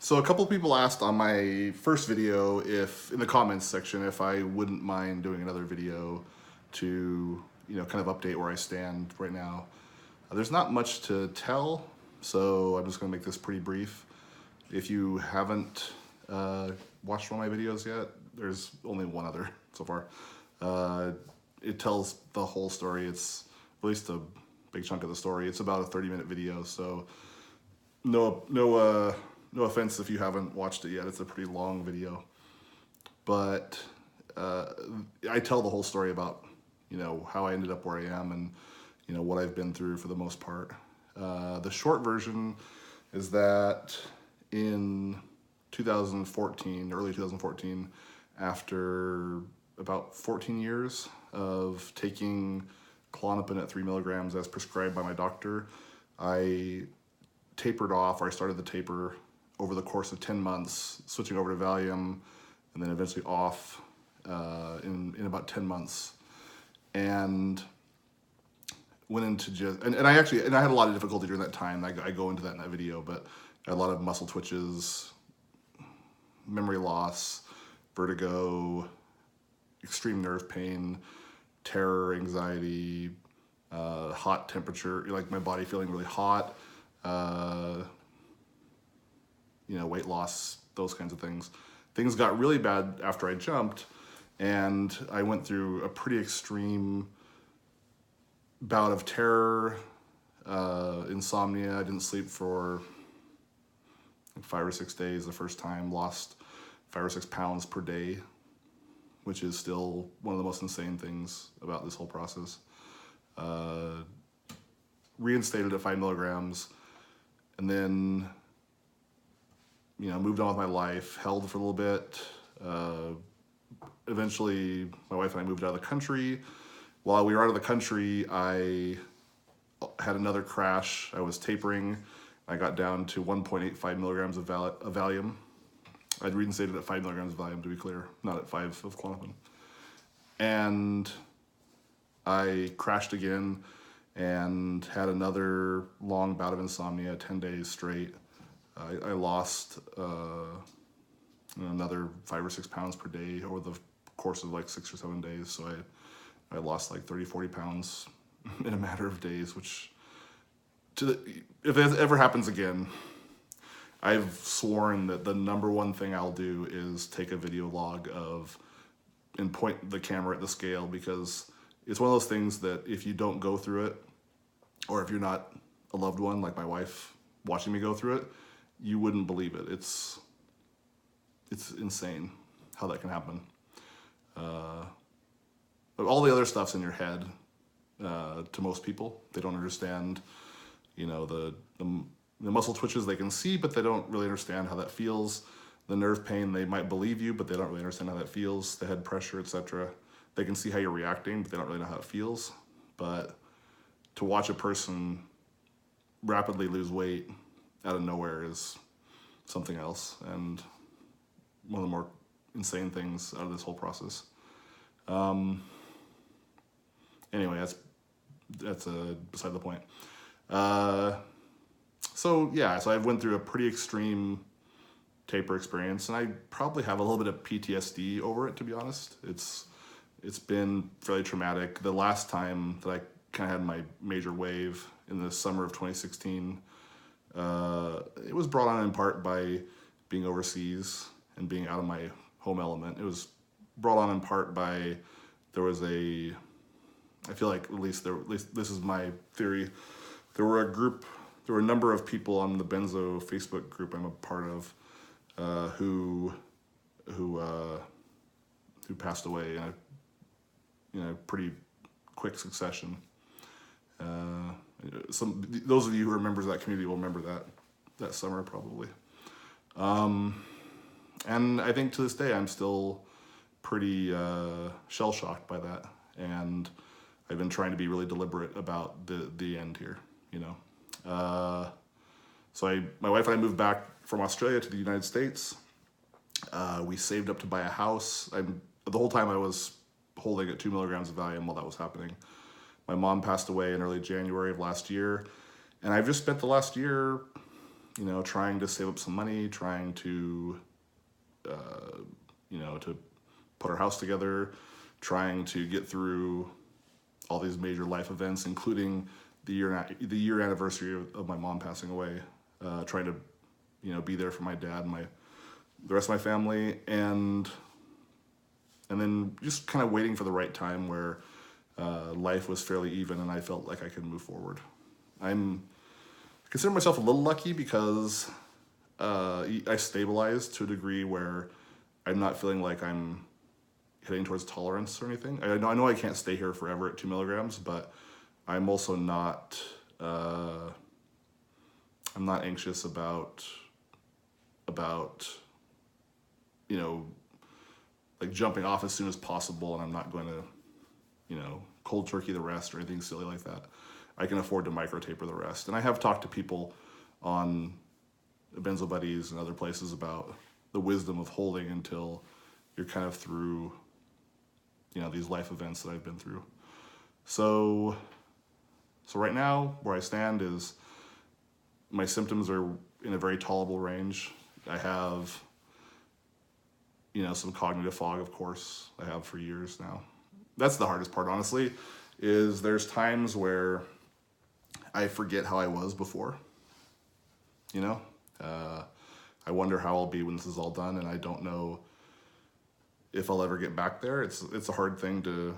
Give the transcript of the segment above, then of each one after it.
So a couple people asked on my first video if, in the comments section, if I wouldn't mind doing another video to, kind of update where I stand right now. There's not much to tell, so I'm just gonna make this pretty brief. If you haven't watched one of my videos yet, there's only one other so far. It tells the whole story. It's at least a big chunk of the story. It's about a 30-minute video, so no offense if you haven't watched it yet. It's a pretty long video, but I tell the whole story about how I ended up where I am and what I've been through for the most part. The short version is that in 2014, early 2014, after about 14 years of taking Klonopin at 3 milligrams as prescribed by my doctor, I tapered off, or I started the taper over the course of 10 months, switching over to Valium, and then eventually off in about 10 months. And went into just, and I had a lot of difficulty during that time. I go into that in that video, but I had a lot of muscle twitches, memory loss, vertigo, extreme nerve pain, terror, anxiety, hot temperature, like my body feeling really hot, weight loss, those kinds of things. Things got really bad after I jumped, and I went through a pretty extreme bout of terror, insomnia. I didn't sleep for like 5 or 6 days the first time, lost 5 or 6 pounds per day, which is still one of the most insane things about this whole process. Reinstated at 5 milligrams, and then moved on with my life, held for a little bit. Eventually, my wife and I moved out of the country. While we were out of the country, I had another crash. I was tapering. I got down to 1.85 milligrams of Valium. I'd reinstated at 5 milligrams of Valium, to be clear, not at 5 of Klonopin. And I crashed again and had another long bout of insomnia, 10 days straight. I lost another 5 or 6 pounds per day over the course of like 6 or 7 days. So I lost like 30, 40 pounds in a matter of days, which if it ever happens again, I've sworn that the number one thing I'll do is take a video log of and point the camera at the scale, because it's one of those things that if you don't go through it, or if you're not a loved one like my wife watching me go through it, you wouldn't believe it. It's insane how that can happen. But all the other stuff's in your head. To most people, they don't understand. The muscle twitches they can see, but they don't really understand how that feels. The nerve pain, they might believe you, but they don't really understand how that feels. The head pressure, etc. They can see how you're reacting, but they don't really know how it feels. But to watch a person rapidly lose weight out of nowhere is something else, and one of the more insane things out of this whole process. Anyway, that's beside the point. So I went through a pretty extreme taper experience, and I probably have a little bit of PTSD over it, to be honest. It's been fairly traumatic. The last time that I kind of had my major wave in the summer of 2016, it was brought on in part by being overseas and being out of my home element. It was brought on in part by, I feel like at least this is my theory, there were a number of people on the Benzo Facebook group I'm a part of who passed away in a pretty quick succession. Those of you who are members of that community will remember that summer probably. And I think to this day I'm still pretty shell-shocked by that, and I've been trying to be really deliberate about the end here. So my wife and I moved back from Australia to the United States. We saved up to buy a house. The whole time I was holding at 2 milligrams of Valium while that was happening. My mom passed away in early January of last year, and I've just spent the last year you know, trying to save up some money, trying to, you know, to put our house together, trying to get through all these major life events, including the year anniversary of my mom passing away, trying to, you know, be there for my dad and the rest of my family, and then just kind of waiting for the right time where life was fairly even and I felt like I could move forward. I consider myself a little lucky because I stabilized to a degree where I'm not feeling like I'm heading towards tolerance or anything. I know I can't stay here forever at 2 milligrams, but I'm also not, I'm not anxious about, you know, like jumping off as soon as possible, and I'm not going to, you know, cold turkey the rest or anything silly like that. I can afford to microtaper the rest. And I have talked to people on Benzo Buddies and other places about the wisdom of holding until you're kind of through, you know, these life events that I've been through. So right now, where I stand is my symptoms are in a very tolerable range. I have, you know, some cognitive fog, of course. I have for years now. That's the hardest part, honestly, is there's times where I forget how I was before, you know? I wonder how I'll be when this is all done, and I don't know if I'll ever get back there. It's a hard thing to,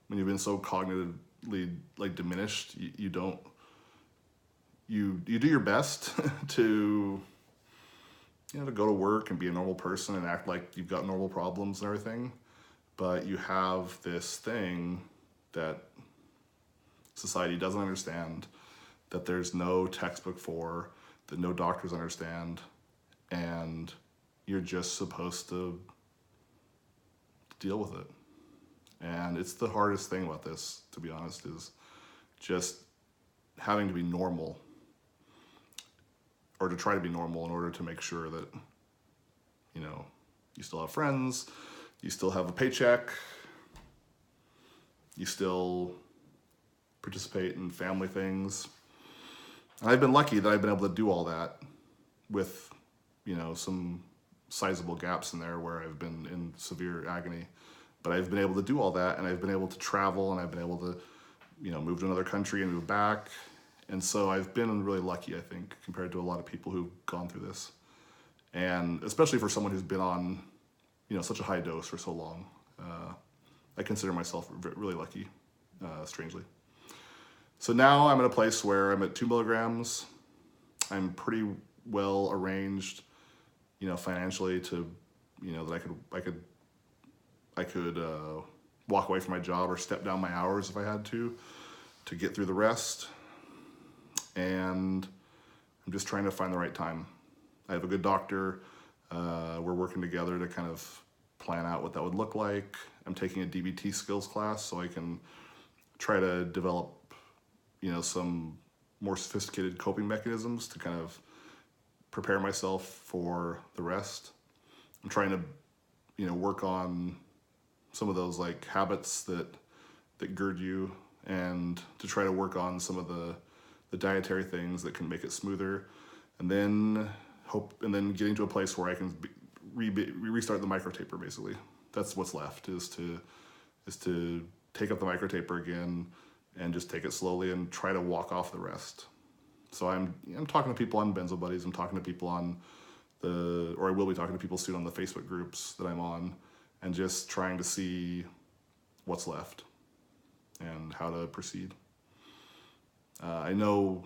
when you've been so cognitively like diminished, you do your best to, you know, to go to work and be a normal person and act like you've got normal problems and everything, but you have this thing that society doesn't understand, that there's no textbook for, that no doctors understand, and you're just supposed to deal with it. And it's the hardest thing about this, to be honest, is just having to be normal, or to try to be normal in order to make sure that, you know, you still have friends, you still have a paycheck, you still participate in family things. And I've been lucky that I've been able to do all that with, you know, some sizable gaps in there where I've been in severe agony. But I've been able to do all that, and I've been able to travel, and I've been able to, you know, move to another country and move back. And so I've been really lucky, I think, compared to a lot of people who've gone through this. And especially for someone who's been on, you know, such a high dose for so long. I consider myself really lucky, strangely. So now I'm at a place where I'm at 2 milligrams. I'm pretty well arranged, you know, financially to, you know, that I could walk away from my job or step down my hours if I had to get through the rest. And I'm just trying to find the right time. I have a good doctor. We're working together to kind of plan out what that would look like. I'm taking a DBT skills class so I can try to develop, you know, some more sophisticated coping mechanisms to kind of prepare myself for the rest. I'm trying to, you know, work on some of those like habits that gird you, and to try to work on some of the dietary things that can make it smoother, and then getting to a place where I can restart the microtaper. Basically, that's what's left, is to take up the microtaper again and just take it slowly and try to walk off the rest. So I'm talking to people on Benzo Buddies. I'm talking to people on I will be talking to people soon on the Facebook groups that I'm on, and just trying to see what's left and how to proceed. I know,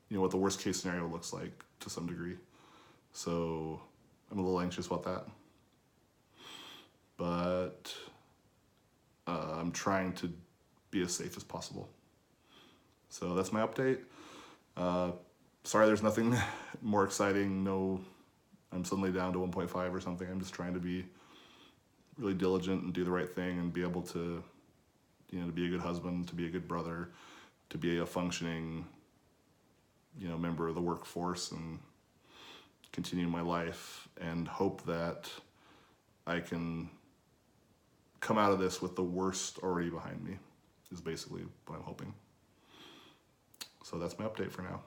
you know, what the worst case scenario looks like to some degree. So I'm a little anxious about that. But I'm trying to be as safe as possible. So that's my update. Sorry there's nothing more exciting. No, I'm suddenly down to 1.5 or something. I'm just trying to be really diligent and do the right thing and be able to, you know, to be a good husband, to be a good brother, to be a functioning, you know, member of the workforce, and continue my life, and hope that I can come out of this with the worst already behind me, is basically what I'm hoping. So that's my update for now.